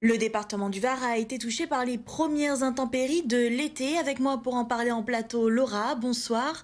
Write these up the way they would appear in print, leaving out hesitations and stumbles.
Le département du Var a été touché par les premières intempéries de l'été. Avec moi pour en parler en plateau, Laura, bonsoir.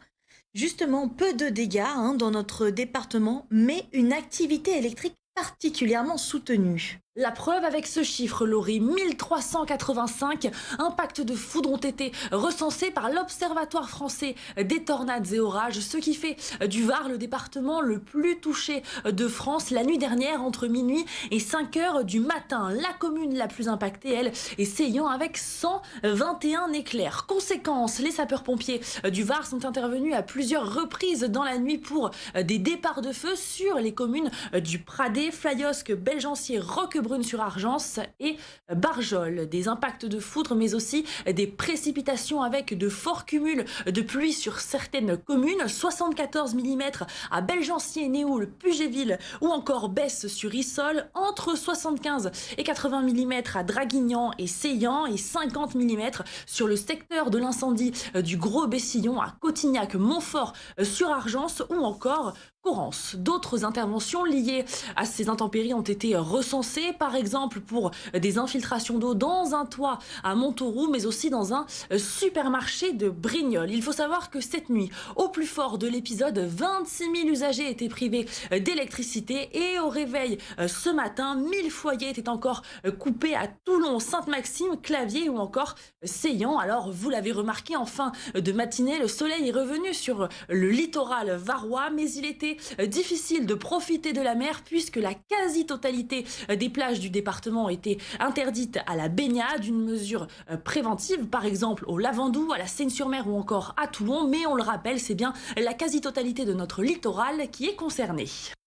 Justement, peu de dégâts dans notre département, mais une activité électrique particulièrement soutenue. La preuve avec ce chiffre, Laurie, 1385 impacts de foudre ont été recensés par l'Observatoire français des tornades et orages, ce qui fait du Var le département le plus touché de France la nuit dernière entre minuit et 5 heures du matin. La commune la plus impactée, elle, est Seillan avec 121 éclairs. Conséquence, les sapeurs-pompiers du Var sont intervenus à plusieurs reprises dans la nuit pour des départs de feu sur les communes du Pradé, Flyosque, Belgencier, Roquebrune-sur-Argence et Barjol. Des impacts de foudre, mais aussi des précipitations avec de forts cumuls de pluie sur certaines communes. 74 mm à Belgencier, Néoul, Pugéville ou encore Besse sur Issol. Entre 75 et 80 mm à Draguignan et Seillan et 50 mm sur le secteur de l'incendie du Gros Bessillon à Cotignac, Montfort sur Argence ou encore Corrence. D'autres interventions liées à ces intempéries ont été recensées, par exemple pour des infiltrations d'eau dans un toit à Montauroux, mais aussi dans un supermarché de Brignoles. Il faut savoir que cette nuit, au plus fort de l'épisode, 26 000 usagers étaient privés d'électricité et au réveil ce matin, 1000 foyers étaient encore coupés à Toulon, Sainte-Maxime, Claviers ou encore Seillan. Alors, vous l'avez remarqué, en fin de matinée, le soleil est revenu sur le littoral varois, mais il était difficile de profiter de la mer puisque la quasi-totalité des plages du département étaient interdites à la baignade, une mesure préventive, par exemple au Lavandou, à la Seine-sur-Mer ou encore à Toulon. Mais on le rappelle, c'est bien la quasi-totalité de notre littoral qui est concernée.